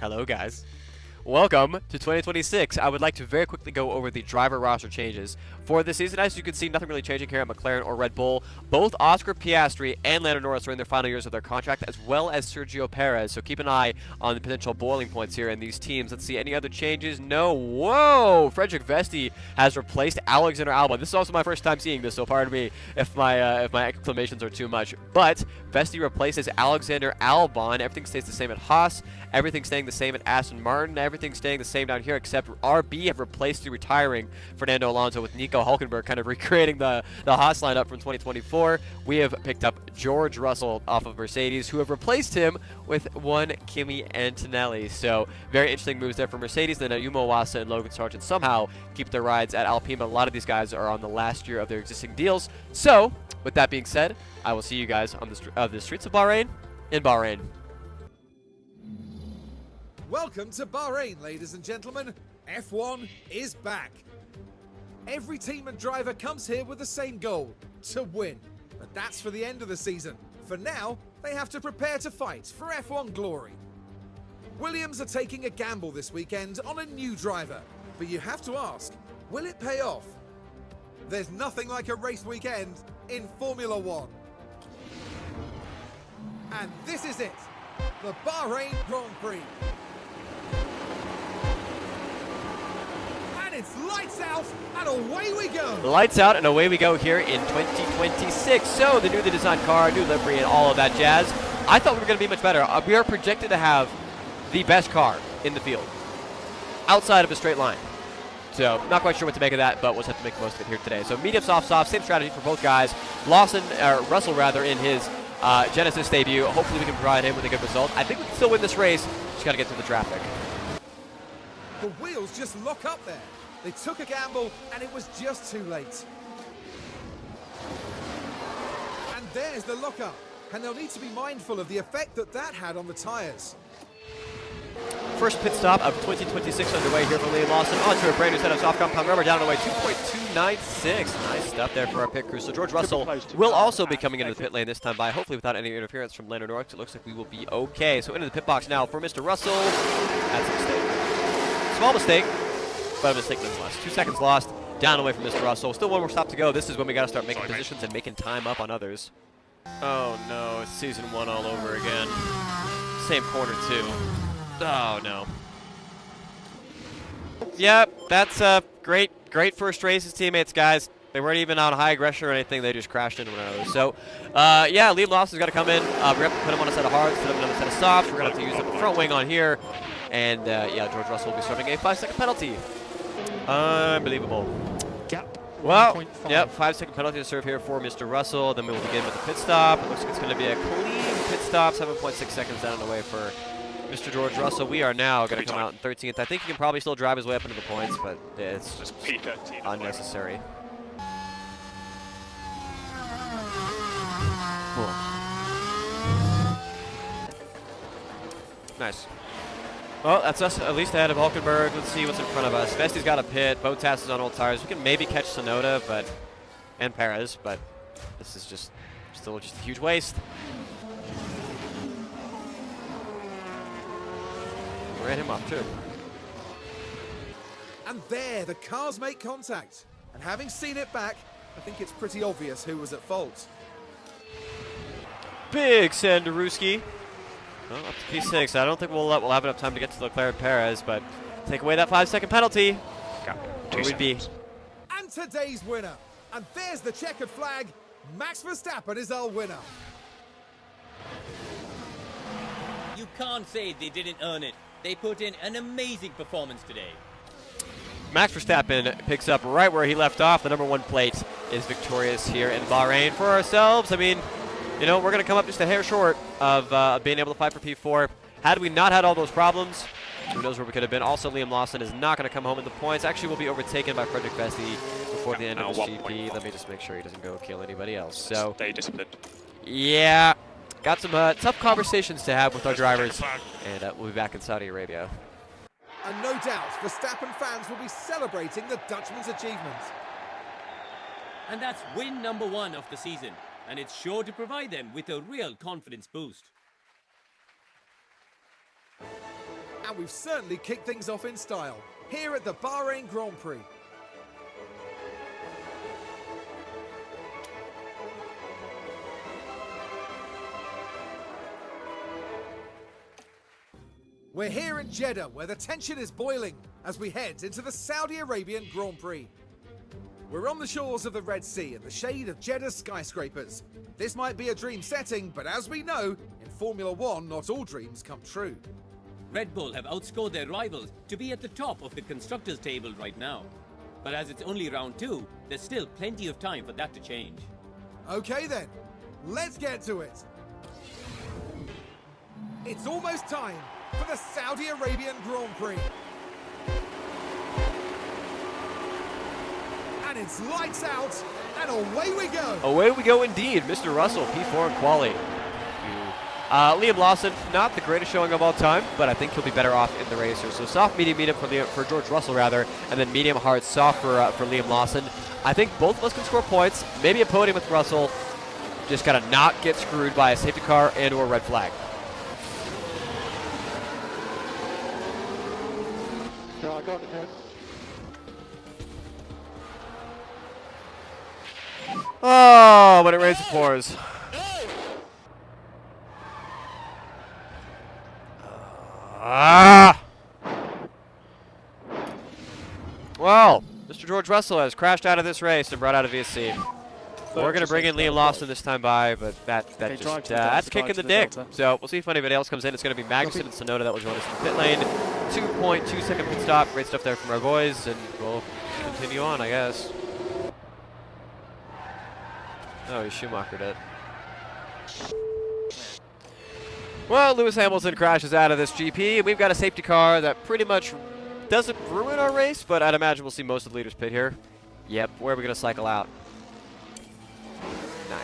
Hello, guys. Welcome to 2026. I would like to very quickly go over the driver roster changes for this season. As you can see, nothing really changing here at McLaren or Red Bull. Both Oscar Piastri and Lando Norris are in their final years of their contract, as well as Sergio Perez. So keep an eye on the potential boiling points here in these teams. Let's see, any other changes? No. Whoa! Frederik Vesti has replaced Alexander Albon. This is also my first time seeing this, so pardon me if my exclamations are too much. But Vesti replaces Alexander Albon. Everything stays the same at Haas. Everything staying the same at Aston Martin. Everything staying the same down here, except RB have replaced the retiring Fernando Alonso with Nico Hülkenberg, kind of recreating the Haas lineup from 2024. We have picked up George Russell off of Mercedes, who have replaced him with one Kimi Antonelli. So very interesting moves there for Mercedes. Then Yuma Iwasa and Logan Sargent somehow keep their rides at Alpine, but a lot of these guys are on the last year of their existing deals. So with that being said, I will see you guys on the streets of Bahrain in Bahrain. Welcome to Bahrain, ladies and gentlemen. F1 is back. Every team and driver comes here with the same goal, to win. But that's for the end of the season. For now, they have to prepare to fight for F1 glory. Williams are taking a gamble this weekend on a new driver. But you have to ask, will it pay off? There's nothing like a race weekend in Formula One. And this is it, the Bahrain Grand Prix. It's lights out and away we go. Lights out and away we go here in 2026. So the newly designed car, new livery, and all of that jazz. I thought we were going to be much better. We are projected to have the best car in the field, outside of a straight line. So not quite sure what to make of that, but we'll just have to make the most of it here today. So medium, soft, same strategy for both guys. Russell rather, in his Genesis debut. Hopefully we can provide him with a good result. I think we can still win this race. Just got to get through the traffic. The wheels just lock up there. They took a gamble, and it was just too late. And there's the lockup. And they'll need to be mindful of the effect that had on the tyres. First pit stop of 2026 underway here for Liam Lawson. Onto a brand new set of soft compound rubber, down and away 2.296. Nice stuff there for our pit crew. So George Russell will also be coming into the pit lane this time by, hopefully without any interference from Lando Norris. It looks like we will be okay. So into the pit box now for Mr. Russell. That's a mistake. Small mistake, but a mistake nonetheless. 2 seconds lost, down away from Mr. Russell. Still one more stop to go. This is when we got to start making positions and making time up on others. Oh no, it's season 1 all over again. Same corner too. Oh no. Yep, that's a great first race as teammates, guys. They weren't even on high aggression or anything. They just crashed into one another. So, yeah, Liam Lawson's got to come in. We're going to have to put him on a set of hards, put him on a set of softs. We're going to have to use the front wing on here. And, yeah, George Russell will be serving a 5-second penalty. Unbelievable. Well, yep, 5-second penalty to serve here for Mr. Russell. Then we will begin with the pit stop. It looks like it's going to be a clean pit stop. 7.6 seconds down and away for Mr. George Russell. We are now going to come out in 13th. I think he can probably still drive his way up into the points, but it's just unnecessary. Cool. Nice. Well, that's us at least ahead of Hülkenberg. Let's see what's in front of us. Vesti's got a pit. Bottas is on old tires. We can maybe catch Tsunoda, and Perez, but this is still just a huge waste. Ran him off too. And there, the cars make contact. And having seen it back, I think it's pretty obvious who was at fault. Big Sandaruski. Well, up to P6. I don't think we'll have enough time to get to Leclerc Perez, but take away that 5-second penalty. Where we'd be. And today's winner. And there's the checkered flag. Max Verstappen is our winner. You can't say they didn't earn it. They put in an amazing performance today. Max Verstappen picks up right where he left off. The number 1 plate is victorious here in Bahrain for ourselves. I mean, you know, we're going to come up just a hair short of being able to fight for P4. Had we not had all those problems, who knows where we could have been. Also, Liam Lawson is not going to come home in the points. Actually, will be overtaken by Frederik Vesti before the end of the GP. Let me just make sure he doesn't go kill anybody else. So, stay disciplined. Yeah, got some tough conversations to have with our drivers, and we'll be back in Saudi Arabia. And no doubt, Verstappen fans will be celebrating the Dutchman's achievement. And that's win number 1 of the season. And it's sure to provide them with a real confidence boost. And we've certainly kicked things off in style here at the Bahrain Grand Prix. We're here in Jeddah, where the tension is boiling as we head into the Saudi Arabian Grand Prix. We're on the shores of the Red Sea in the shade of Jeddah's skyscrapers. This might be a dream setting, but as we know, in Formula One, not all dreams come true. Red Bull have outscored their rivals to be at the top of the constructors' table right now. But as it's only round 2, there's still plenty of time for that to change. Okay then, let's get to it. It's almost time for the Saudi Arabian Grand Prix. And it's lights out, and away we go. Away we go indeed. Mr. Russell, P4 in quali. Liam Lawson, not the greatest showing of all time, but I think he'll be better off in the racer. So soft, medium, medium for George Russell rather, and then medium, hard, soft for Liam Lawson. I think both of us can score points. Maybe a podium with Russell. Just gotta not get screwed by a safety car and or red flag. Oh, when it rains, it pours. Well, Mr. George Russell has crashed out of this race and brought out a VSC. We're going to bring in Liam Lawson this time by, but that's kicking the dick. So we'll see if anybody else comes in. It's going to be Magnussen and Sonoda that will join us in the pit lane. 2.2 second pit stop. Great stuff there from our boys, and we'll continue on, I guess. Oh, he Schumachered it. Well, Lewis Hamilton crashes out of this GP, and we've got a safety car that pretty much doesn't ruin our race, but I'd imagine we'll see most of the leaders pit here. Yep, where are we going to cycle out? 9.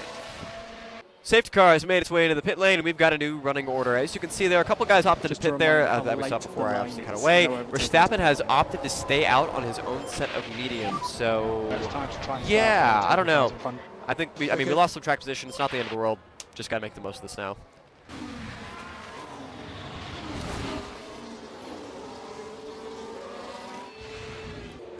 Safety car has made its way into the pit lane, and we've got a new running order. As you can see, there are a couple guys opted to pit there that we saw before I obviously cut away. Verstappen has opted to stay out on his own set of mediums, so yeah, I don't know. I think we lost some track position. It's not the end of the world. Just got to make the most of this now.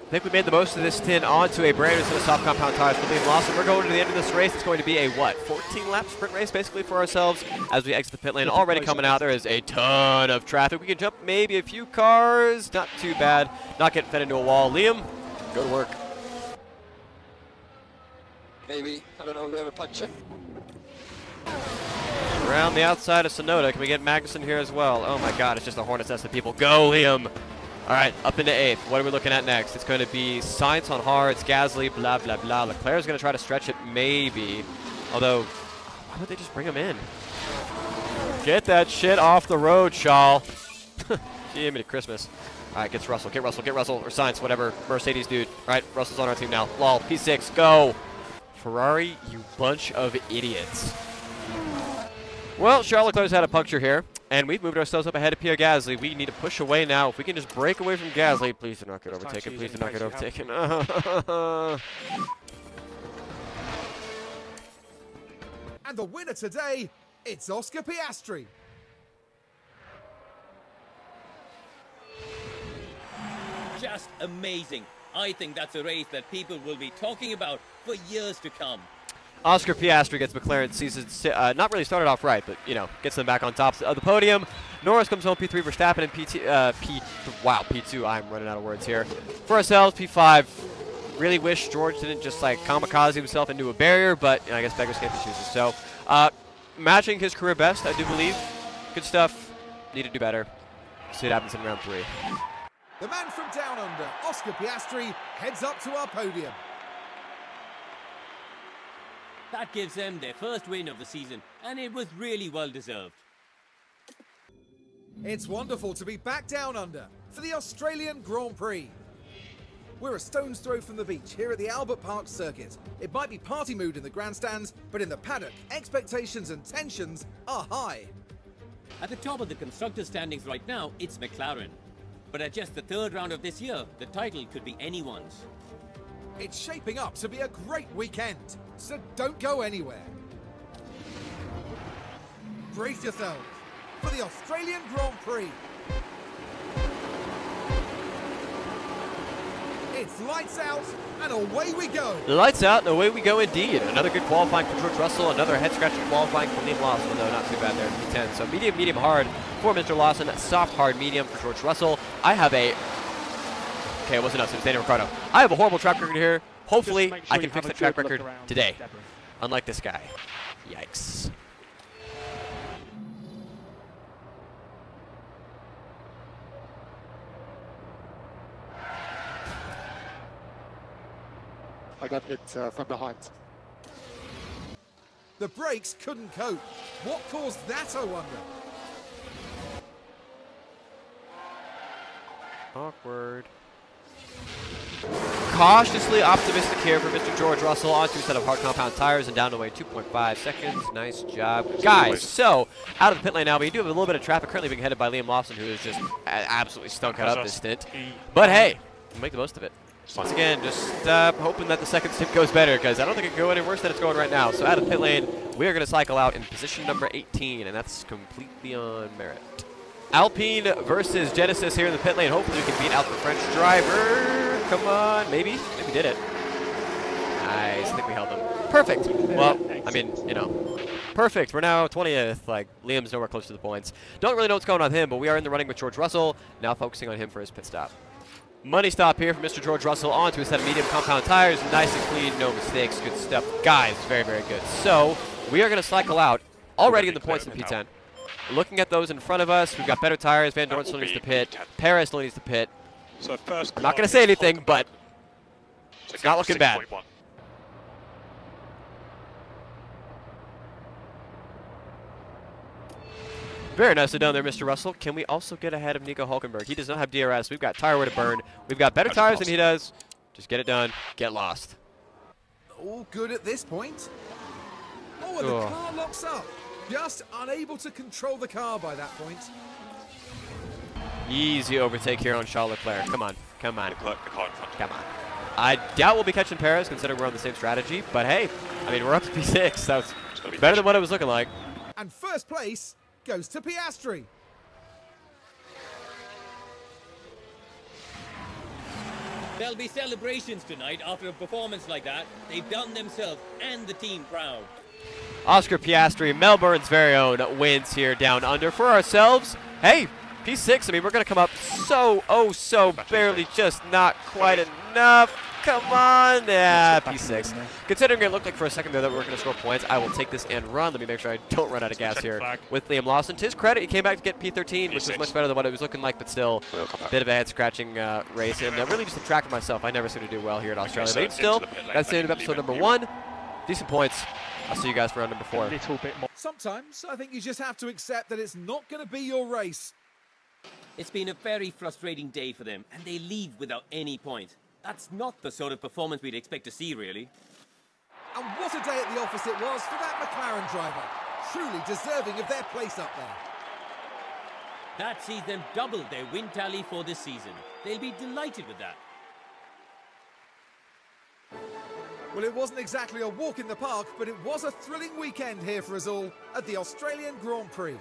I think we made the most of this tin onto a brand new set of soft compound tires for Liam Lawson. We're going to the end of this race. It's going to be a, 14-lap sprint race basically for ourselves as we exit the pit lane. Already coming out, there is a ton of traffic. We can jump maybe a few cars. Not too bad. Not getting fed into a wall. Liam, go to work. Maybe. I don't know. We have a puncher. Around the outside of Sonoda. Can we get Magnussen here as well? Oh my god, it's just a hornet's nest of people. Go, Liam! Alright, up into 8th. What are we looking at next? It's going to be Sainz on hards, Gasly, blah, blah, blah. Leclerc's going to try to stretch it, maybe. Although, why would they just bring him in? Get that shit off the road, Shaw. Jimmy to Christmas. Alright, gets Russell. Get Russell, or Sainz, whatever. Mercedes dude. Alright, Russell's on our team now. Lol, P6, go! Ferrari, you bunch of idiots. Well, Charles Leclerc's had a puncture here, and we've moved ourselves up ahead of Pierre Gasly. We need to push away now. If we can just break away from Gasly, please do not get overtaken. Please do not get overtaken. And the winner today, it's Oscar Piastri. Just amazing. I think that's a race that people will be talking about for years to come. Oscar Piastri gets McLaren season, not really started off right, but, you know, gets them back on top of the podium. Norris comes home P3, Verstappen and P2, I'm running out of words here. For ourselves, P5. Really wish George didn't just, like, kamikaze himself into a barrier, but, you know, I guess beggars can't be choosers. So, matching his career best, I do believe. Good stuff. Need to do better. See what happens in round 3. The man from down under, Oscar Piastri, heads up to our podium. That gives them their first win of the season, and it was really well deserved. It's wonderful to be back down under for the Australian Grand Prix. We're a stone's throw from the beach here at the Albert Park circuit. It might be party mood in the grandstands, but in the paddock, expectations and tensions are high. At the top of the constructors' standings right now, it's McLaren. But at just the 3rd round of this year, the title could be anyone's. It's shaping up to be a great weekend, so don't go anywhere. Brace yourselves for the Australian Grand Prix. It's lights out, and away we go. Lights out and away we go indeed. Another good qualifying for George Russell. Another head-scratching qualifying for Liam Lawson, though not too bad there in P10. So medium, medium, hard for Mr. Lawson. Soft, hard, medium for George Russell. I have a... Okay, it wasn't us. It was Daniel Ricciardo. I have a horrible track record here. Hopefully, I can fix the track record today. Unlike this guy. Yikes. I got hit from behind. The brakes couldn't cope. What caused that, I wonder? Awkward. Cautiously optimistic here for Mr. George Russell. Onto a set of hard compound tires and down to away 2.5 seconds. Nice job, guys. So out of the pit lane now, but you do have a little bit of traffic currently being headed by Liam Lawson, who is just absolutely stunk out up this stint. But hey, we'll make the most of it. Once again, just hoping that the second stint goes better, because I don't think it can go any worse than it's going right now. So out of the pit lane, we are going to cycle out in position number 18, and that's completely on merit. Alpine versus Genesis here in the pit lane. Hopefully we can beat out the French driver. Come on, maybe. Maybe did it. Nice, I think we held him. Perfect. Well, I mean, you know, perfect. We're now 20th. Like, Liam's nowhere close to the points. Don't really know what's going on with him, but we are in the running with George Russell. Now focusing on him for his pit stop. Money stop here for Mr. George Russell onto a set of medium compound tires. Nice and clean, no mistakes, good stuff. Guys, very, very good. So, we are going to cycle out already in the points in P10. Looking at those in front of us, we've got better tires. Van Dorn still needs to pit. Perez still needs to pit. So first I'm not going to say anything, but it's not looking bad. Very nicely done there, Mr. Russell. Can we also get ahead of Nico Hulkenberg? He does not have DRS. We've got tire wear to burn. We've got better tires than he does. Just get it done. Get lost. All good at this point. Oh, and the car locks up. Just unable to control the car by that point. Easy overtake here on Charles Leclerc. Come on. Come on. The car in front. Come on. I doubt we'll be catching Perez, considering we're on the same strategy. But hey, I mean, we're up to P6. That's better than what it was looking like. And first place goes to Piastri. There'll be celebrations tonight after a performance like that. They've done themselves and the team proud. Oscar Piastri, Melbourne's very own, wins here down under for ourselves. Hey, P6, I mean, we're going to come up so barely, just not quite enough. Come on. Yeah, P6. Considering it looked like for a second there that we were going to score points, I will take this and run. Let me make sure I don't run out of gas here with Liam Lawson. To his credit, he came back to get P13, which was much better than what it was looking like, but still a bit of a head-scratching race. And really just a track of myself. I never seem to do well here in Australia. But still, that's the end of episode number 1. Decent points. I'll see you guys for round number 4. A little bit more. Sometimes I think you just have to accept that it's not going to be your race. It's been a very frustrating day for them, and they leave without any point. That's not the sort of performance we'd expect to see, really. And what a day at the office it was for that McLaren driver. Truly deserving of their place up there. That sees them double their win tally for this season. They'll be delighted with that. Well, it wasn't exactly a walk in the park, but it was a thrilling weekend here for us all at the Australian Grand Prix.